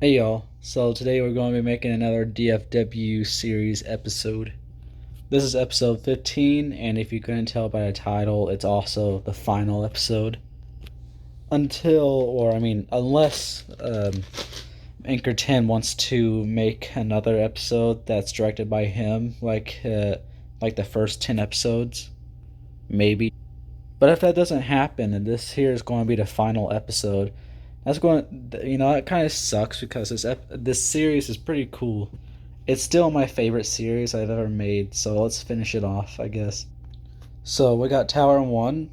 Hey y'all, so today we're going to be making another DFW series episode. This is episode 15, and if you couldn't tell by the title, it's also the final episode. Unless Anchor 10 wants to make another episode that's directed by him, like the first 10 episodes, maybe. But if that doesn't happen, and this here is going to be the final episode, it kind of sucks because this series is pretty cool. It's still my favorite series I've ever made, so let's finish it off, I guess. So we got Tower 1.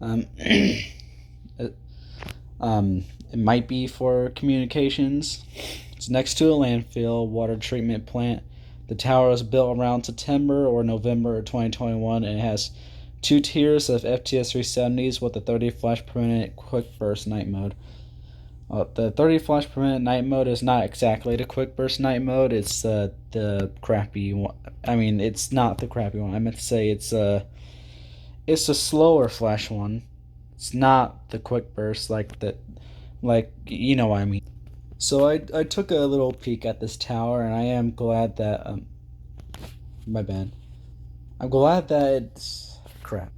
Um, it, it might be for communications. It's next to a landfill, water treatment plant. The tower was built around September or November of 2021, and it has two tiers of FTS 370s with a 30 flash per minute quick burst night mode. The 30 flash per minute night mode is not exactly the quick burst night mode. It's the crappy one. I mean, it's not the crappy one. I meant to say it's a slower flash one. It's not the quick burst like you know what I mean. So I took a little peek at this tower, and I am glad that my bad. I'm glad that it's crap.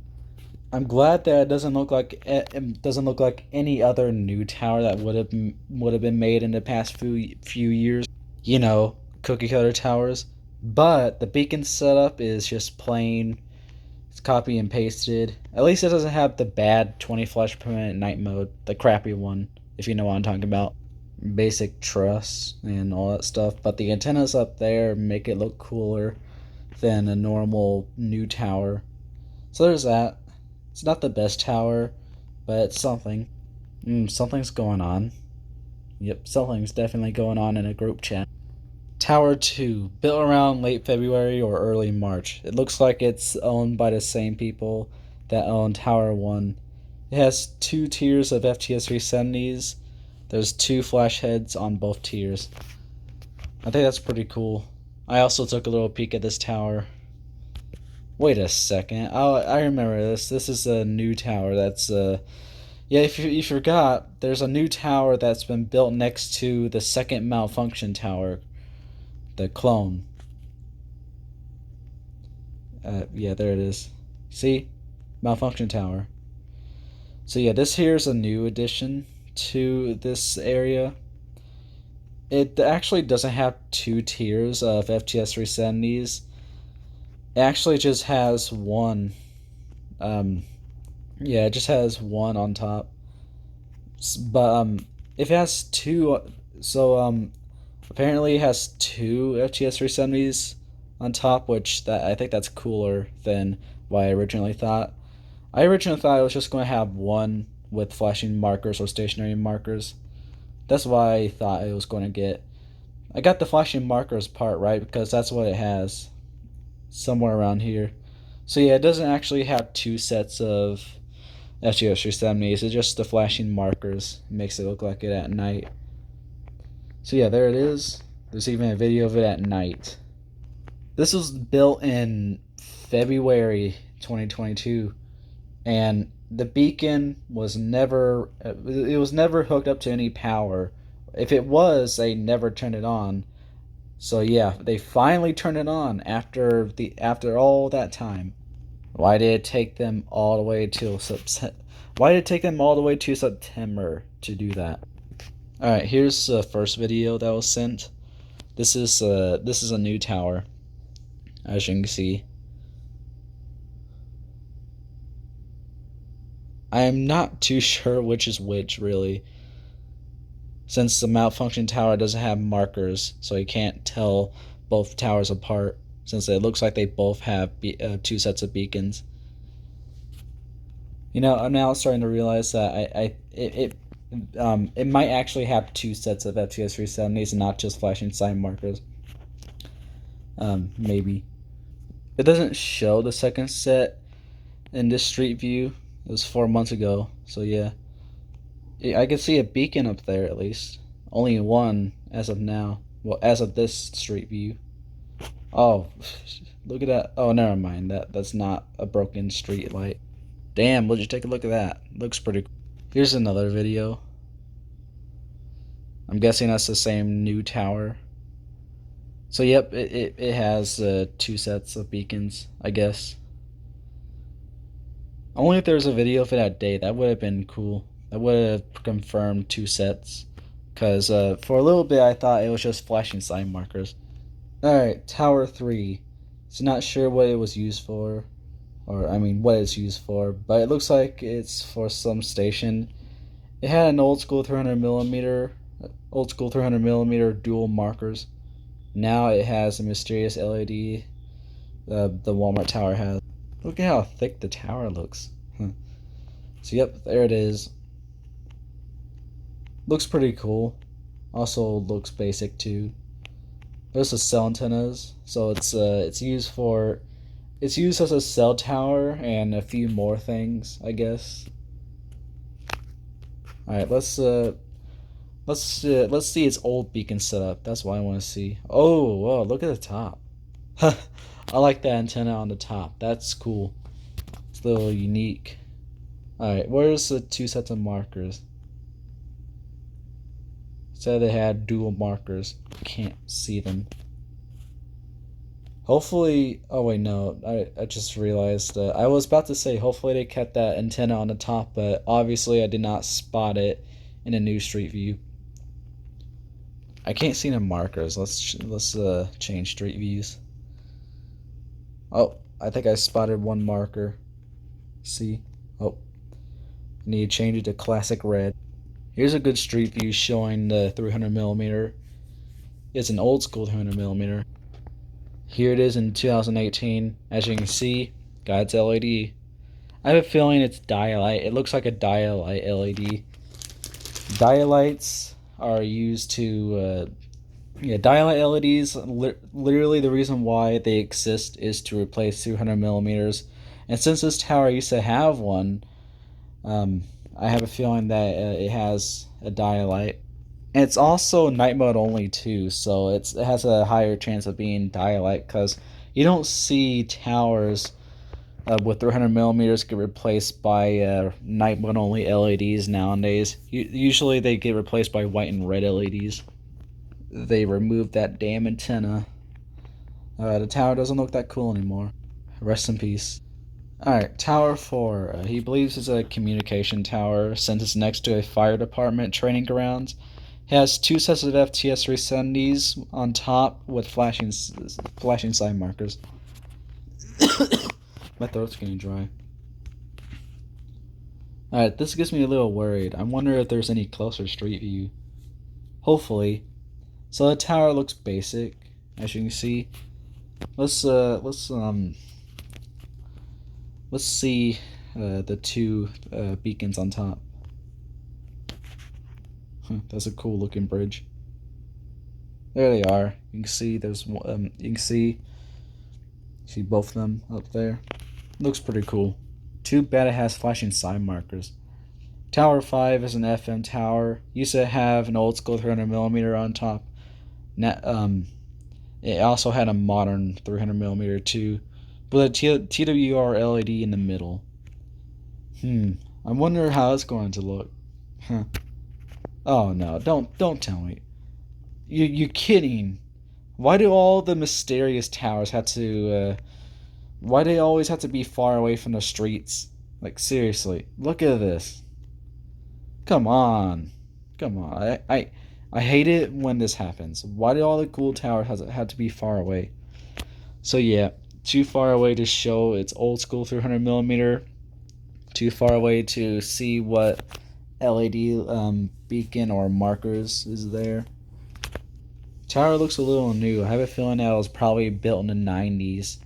I'm glad that it doesn't look like any other new tower that would have been made in the past few years. You know, cookie cutter towers. But the beacon setup is just plain. It's copy and pasted. At least it doesn't have the bad 20 flash per minute night mode, the crappy one, if you know what I'm talking about. Basic truss and all that stuff. But the antennas up there make it look cooler than a normal new tower. So there's that. It's not the best tower, but it's something. Something's going on. Yep, something's definitely going on in a group chat. Tower 2, built around late February or early March. It looks like it's owned by the same people that own Tower 1. It has two tiers of FTS 370s. There's two flash heads on both tiers. I think that's pretty cool. I also took a little peek at this tower. Wait a second. Oh, I remember this. This is a new tower that's yeah, if you forgot, there's a new tower that's been built next to the second malfunction tower, the clone. Yeah, there it is. See? Malfunction tower. So yeah, this here is a new addition to this area. It actually doesn't have two tiers of FTS 370s. It actually just has one. Yeah, it just has one on top. But if it has two, apparently it has two FTS 370s on top, which that I think that's cooler than what I originally thought. I originally thought it was just going to have one with flashing markers or stationary markers. That's why I thought it was going to get. I got the flashing markers part right because that's what it has. Somewhere around here. So yeah, it doesn't actually have two sets of FTS 370s. It's just the flashing markers. It makes it look like it at night. So yeah, there it is. There's even a video of it at night. This was built in February 2022, and the beacon was never hooked up to any power. If it was, they never turned it on. So yeah, they finally turned it on after all that time. Why did it take them all the way to September to do that? All right, here's the first video that was sent. This is a new tower, as you can see. I am not too sure which is which, really, since the malfunction tower doesn't have markers, so you can't tell both towers apart, since it looks like they both have two sets of beacons. You know, I'm now starting to realize that it might actually have two sets of FTS 370s and not just flashing sign markers. Maybe. It doesn't show the second set in this street view. It was 4 months ago, so yeah. I can see a beacon up there at least. Only one as of now. Well, as of this street view. Oh, look at that. Oh, never mind. That's not a broken street light. Damn, would you take a look at that? Looks pretty cool. Here's another video. I'm guessing that's the same new tower. So yep, it has two sets of beacons, I guess. Only if there was a video for that day, that would have been cool. That would have confirmed two sets. Because for a little bit I thought it was just flashing sign markers. Alright, Tower 3. So not sure what it was used for. Or, I mean, what it's used for. But it looks like it's for some station. It had an old school 300 millimeter dual markers. Now it has a mysterious LED the Walmart tower has. Look at how thick the tower looks. So yep, there it is. Looks pretty cool. Also looks basic too. There's the cell antennas, so it's used as a cell tower and a few more things, I guess. All right, let's see its old beacon setup. That's what I want to see. Oh, whoa, look at the top. I like that antenna on the top. That's cool. It's a little unique. Alright, where's the two sets of markers? Said they had dual markers. Can't see them. Hopefully, oh wait, no, I just realized, I was about to say hopefully they kept that antenna on the top, but obviously I did not spot it in a new street view. I can't see the markers. Let's change street views. Oh, I think I spotted one marker. See? Oh, I need to change it to classic red. Here's a good street view showing the 300 millimeter. It's an old school 300 millimeter. Here it is in 2018. As you can see, got its LED. I have a feeling it's dialight. It looks like a dialight LED. Dialights are used to, dialight LEDs. Literally, the reason why they exist is to replace 200 millimeters. And since this tower used to have one, I have a feeling that it has a dialight. And it's also night mode only too, so it has a higher chance of being dialight because you don't see towers with 300 millimeters get replaced by night mode only LEDs nowadays. Usually they get replaced by white and red LEDs. They removed that damn antenna. The tower doesn't look that cool anymore. Rest in peace. Alright, Tower 4. He believes it's a communication tower since it's next to a fire department training grounds. It has two sets of FTS 370s on top with flashing sign markers. My throat's getting dry. Alright, this gets me a little worried. I wonder if there's any closer street view. Hopefully. So the tower looks basic, as you can see. Let's see the two beacons on top. That's a cool looking bridge. There they are. You can see there's you can see both of them up there. Looks pretty cool. Too bad it has flashing sign markers. Tower 5 is an FM tower. Used to have an old school 300 millimeter on top. It also had a modern 300 millimeter too, but a TWR LED in the middle. I wonder how it's going to look. Oh no! Don't tell me. You're kidding. Why do all the mysterious towers have to? Why do they always have to be far away from the streets? Like seriously, look at this. Come on, come on. I hate it when this happens. Why do all the cool towers have to be far away? So yeah, too far away to show its old school 300 millimeter. Too far away to see what LED beacon or markers is there. Tower looks a little new. I have a feeling that it was probably built in the 90s,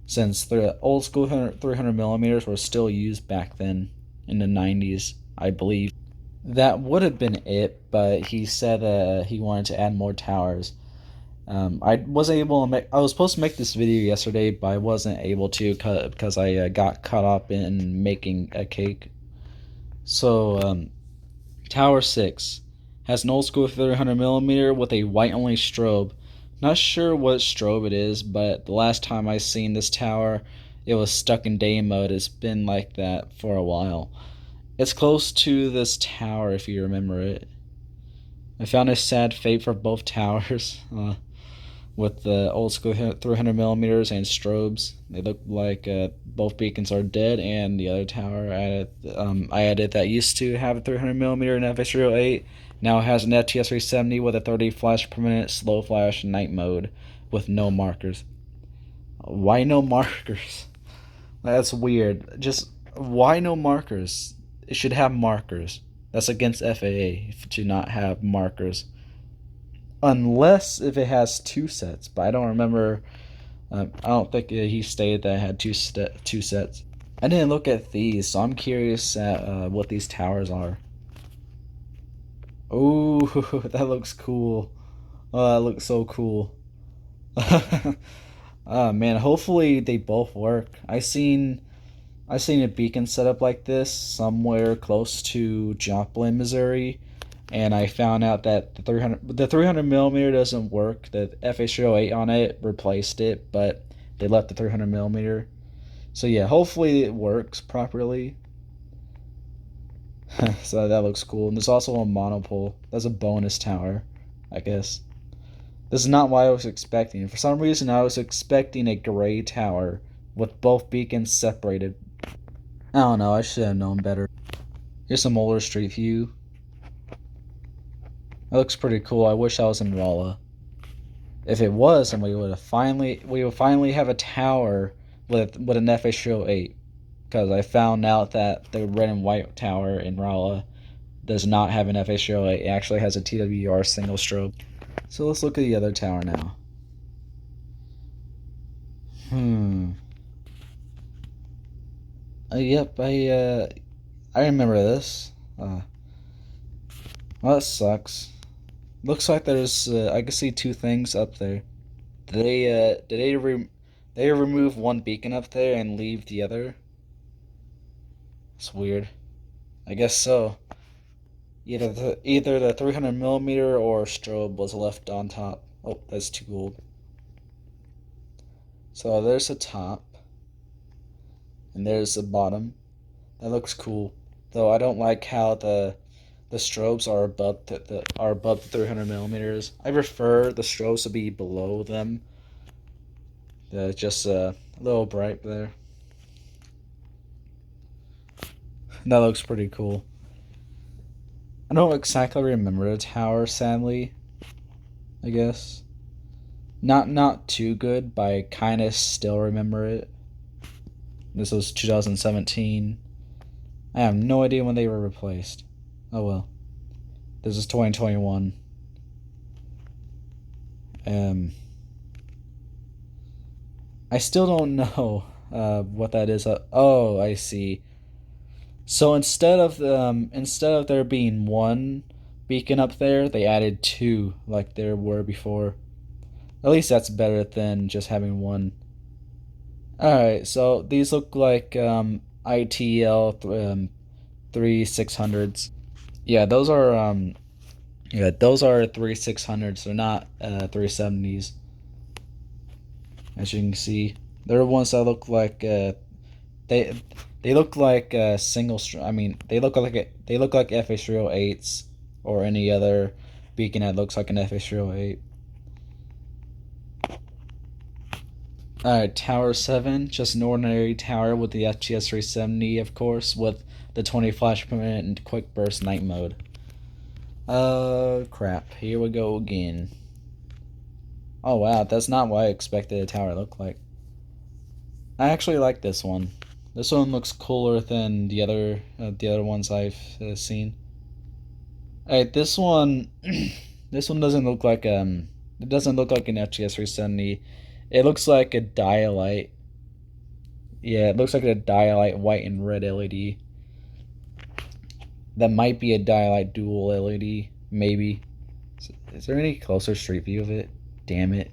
since the old school 300 millimeters were still used back then in the 90s, I believe. That would have been it, but he said he wanted to add more towers. I wasn't able to make. I was supposed to make this video yesterday, but I wasn't able to because I got caught up in making a cake. So, Tower 6 has an old school 300 millimeter with a white only strobe. Not sure what strobe it is, but the last time I seen this tower, it was stuck in day mode. It's been like that for a while. It's close to this tower if you remember it. I found a sad fate for both towers. With the old school 300 millimeters and strobes. They look like both beacons are dead, and the other tower I added that used to have a 300 millimeter in FS308 now has an FTS 370 with a 30 flash per minute slow flash night mode with no markers. Why no markers? That's weird. Just why no markers? It should have markers. That's against FAA to not have markers unless if it has two sets. But I don't remember. I don't think he stated that it had two sets. I didn't look at these, so I'm curious at what these towers are. Oh, that looks cool. Oh, that looks so cool. Oh man, hopefully they both work. I seen a beacon set up like this somewhere close to Joplin, Missouri, and I found out that the 300 millimeter doesn't work. The FH308 on it replaced it, but they left the 300 millimeter. So yeah, hopefully it works properly. So that looks cool. And there's also a monopole. That's a bonus tower, I guess. This is not what I was expecting. For some reason, I was expecting a gray tower with both beacons separated. I don't know. I should have known better. Here's some older street view. That looks pretty cool. I wish I was in Rolla. If it was, then we would finally have a tower with an FH308. Because I found out that the red and white tower in Rolla does not have an FH308. It actually has a TWR single strobe. So let's look at the other tower now. Yep, I remember this. Well, that sucks. Looks like there's I can see two things up there. Did they remove one beacon up there and leave the other? It's weird. I guess so. Either the 300 millimeter or strobe was left on top. Oh, that's too gold. So there's the top, and there's the bottom. That looks cool. Though I don't like how the strobes are above the 300 millimeters. I prefer the strobes to be below them. Just a little bright there. That looks pretty cool. I don't exactly remember the tower, sadly. I guess not too good, but I kind of still remember it. This was 2017. I have no idea when they were replaced. Oh well. This is 2021. I still don't know what that is. Oh, I see. So instead of there being one beacon up there, they added two like there were before. At least that's better than just having one. Alright, so these look like ITL 3600s. Yeah, those are 3600s. They're not 370s. As you can see, they're ones that look like they they look like I mean, they look like FH308s or any other beacon that looks like an FH308. Alright, Tower 7, just an ordinary tower with the FTS 370, of course, with the 20 flash per minute and quick burst night mode. Crap. Here we go again. Oh wow, that's not what I expected a tower to look like. I actually like this one. This one looks cooler than the other ones I've seen. Alright, this one, this one doesn't look like it doesn't look like an FTS 370. It looks like a dialight. Yeah, it looks like a dialight white and red LED. That might be a dialight dual LED, maybe. Is there any closer street view of it? Damn it.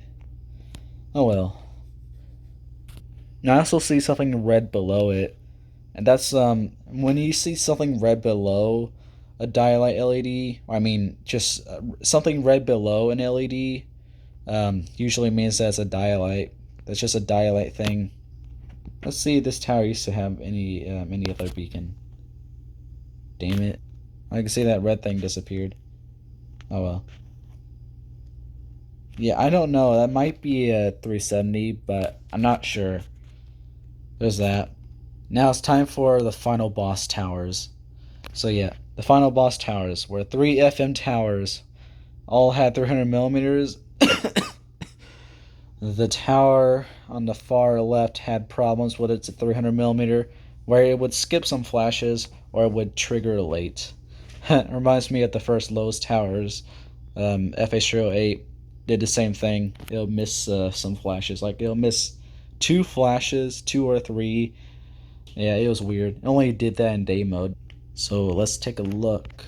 Oh well. Now I also see something red below it. And that's when you see something red below a dialight LED, or I mean just something red below an LED, usually means that's a dialight. That's just a dialight thing. Let's see if this tower used to have any other beacon. Damn it. I can see that red thing disappeared. Oh well. Yeah, I don't know. That might be a 370, but I'm not sure. There's that. Now it's time for the final boss towers. So yeah, the final boss towers were three FM towers. All had 300 millimeters. The tower on the far left had problems with its 300 millimeter, where it would skip some flashes or it would trigger late. It reminds me of the first Lowe's towers. FH308 did the same thing. It'll miss some flashes. Like it'll miss two flashes, two or three. Yeah, it was weird. It only did that in day mode. So let's take a look.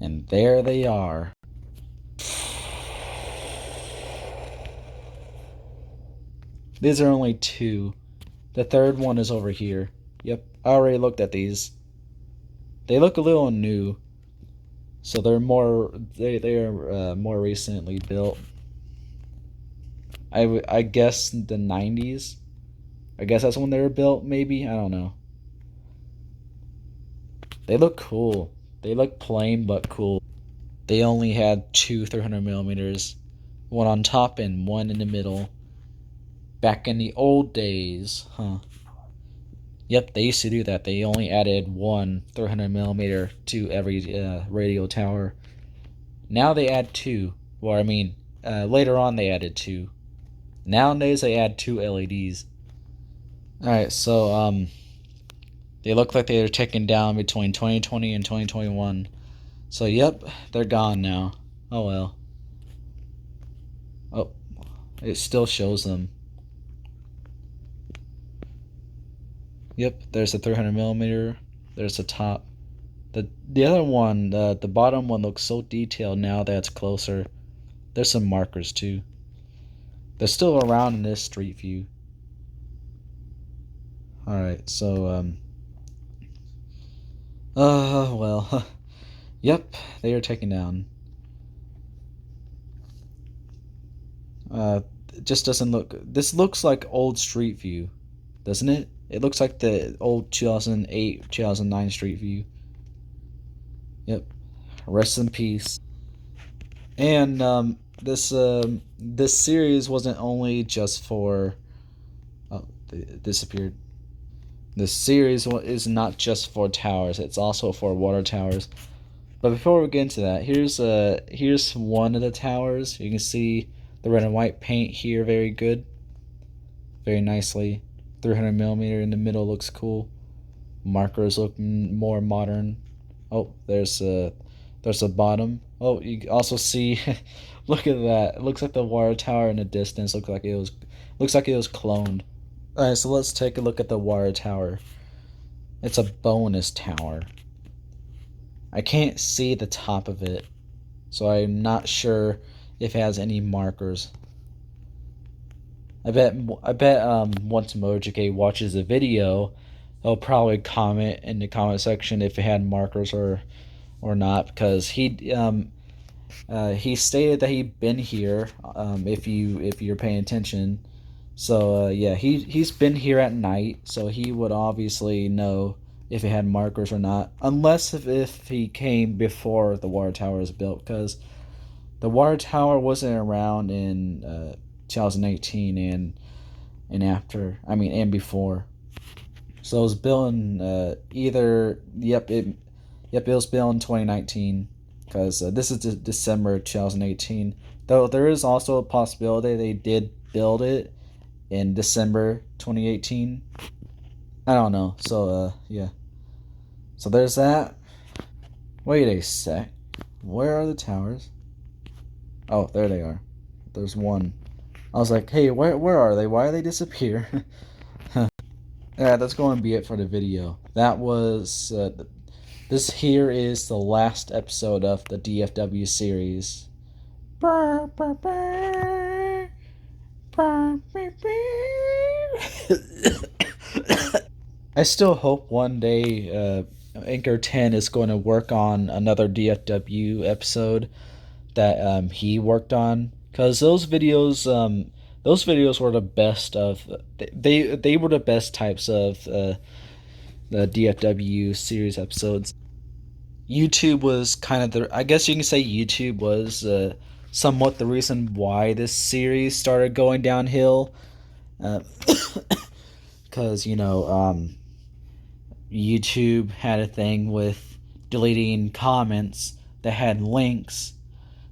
And there they are. These are only two. The third one is over here. Yep, I already looked at these. They look a little new. So they are more recently built. I guess the 90s. I guess that's when they were built, maybe? I don't know. They look cool. They look plain but cool. They only had two 300 millimeters, one on top and one in the middle. Back in the old days, huh? Yep, they used to do that. They only added one 300 millimeter to every radio tower. Now they add two. Well, I mean, later on they added two. Nowadays they add two LEDs. All right, so they look like they were taken down between 2020 and 2021. So yep, they're gone now. Oh well. Oh, it still shows them. Yep, there's a 300 millimeter. There's the top. The other one, the bottom one looks so detailed now that it's closer. There's some markers too. They're still around in this street view. All right, so well, yep, they are taken down. It just doesn't look. This looks like old Street View, doesn't it? It looks like the old 2008, 2009 Street View. Yep. Rest in peace. And this series wasn't only just for. Oh, it disappeared. This series is not just for towers; it's also for water towers. But before we get into that, here's one of the towers. You can see the red and white paint here, very good, very nicely. 300 millimeter in the middle looks cool. Markers look more modern. Oh, there's a bottom. Oh, you also see, look at that. It looks like the water tower in the distance. Looks like it was cloned. All right, so let's take a look at the water tower. It's a bonus tower. I can't see the top of it, so I'm not sure if it has any markers. I bet once Mojike watches the video, he'll probably comment in the comment section if it had markers or not, because he stated that he'd been here, if you're paying attention. So yeah, he's been here at night, so he would obviously know if it had markers or not, unless if he came before the water tower was built, because the water tower wasn't around in 2018 and after. I mean, and before. So it was built in either it was built in 2019, because this is December 2018. Though there is also a possibility they did build it in December 2018. I don't know. So yeah. So there's that. Wait a sec. Where are the towers? Oh, there they are. There's one. I was like, hey, where are they? Why do they disappear? Yeah, that's going to be it for the video. That was this here is the last episode of the DFW series. I still hope one day Anchor 10 is going to work on another DFW episode that he worked on, because those videos were the best of they were the best types of the DFW series episodes. YouTube was kind of the, I guess you can say YouTube was somewhat the reason why this series started going downhill. Because, YouTube had a thing with deleting comments that had links.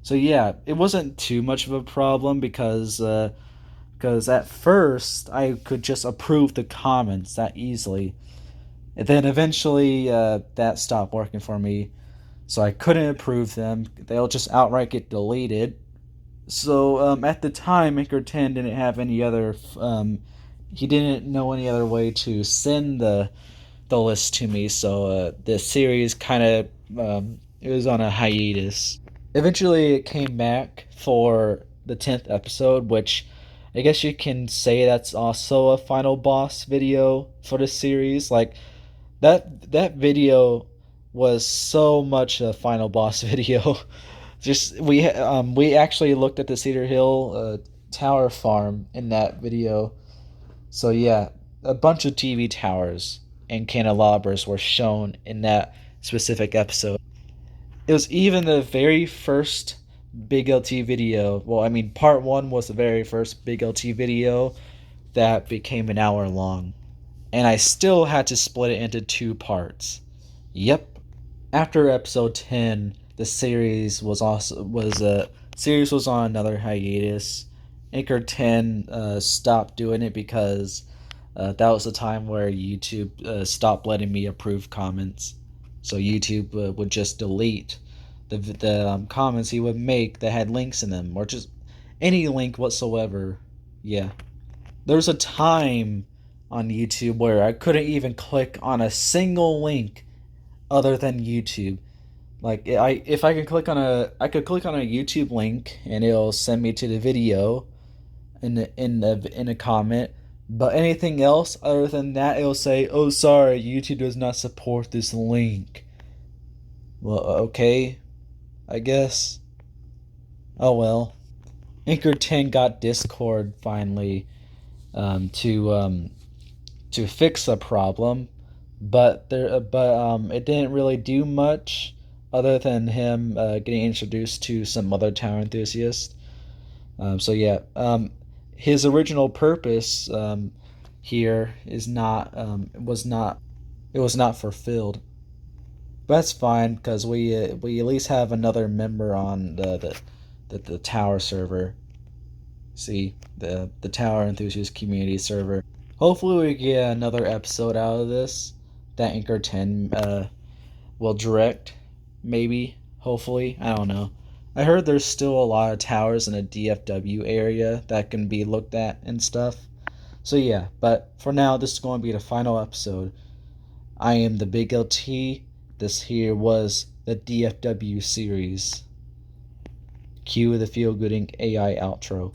So yeah, it wasn't too much of a problem because at first I could just approve the comments that easily. And then eventually that stopped working for me, so I couldn't approve them. They'll just outright get deleted. So at the time, Anchor 10 didn't have any other. He didn't know any other way to send the list to me. So the series kind of it was on a hiatus. Eventually, it came back for the 10th episode, which I guess you can say that's also a final boss video for the series. Like that video was so much a final boss video. Just we actually looked at the Cedar Hill tower farm in that video. So yeah, a bunch of TV towers and candelabras were shown in that specific episode. It was even the very first Big LT video. Well, I mean, part one was the very first Big LT video that became an hour long, and I still had to split it into two parts. Yep. After episode 10, the series was on another hiatus. Anchor 10 stopped doing it because that was the time where YouTube stopped letting me approve comments. So YouTube would just delete the comments he would make that had links in them, or just any link whatsoever. Yeah. There was a time on YouTube where I couldn't even click on a single link other than YouTube. Like if I could click on I could click on a YouTube link and it'll send me to the video in a comment. But anything else other than that, it'll say, "Oh, sorry, YouTube does not support this link." Well, okay, I guess. Oh well. Anchor 10 got Discord finally um, to um, to fix the problem, but it didn't really do much other than him getting introduced to some other tower enthusiasts. So yeah, his original purpose here is not was not it was not fulfilled. But that's fine because we at least have another member on the tower server. See, the tower enthusiast community server. Hopefully we get another episode out of this that Anchor 10 will direct. Maybe, hopefully, I don't know. I heard there's still a lot of towers in the DFW area that can be looked at and stuff. So yeah, but for now, this is going to be the final episode. I am the Big LT. This here was the DFW series. Cue the feel gooding AI outro.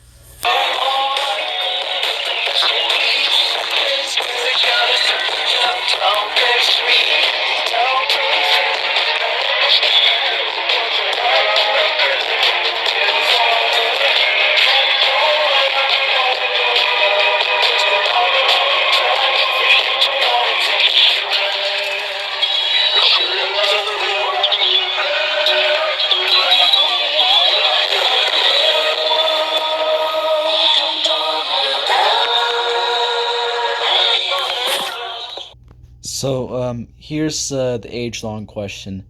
So, here's the age-long question.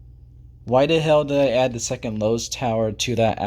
Why the hell did I add the second Lowe's tower to that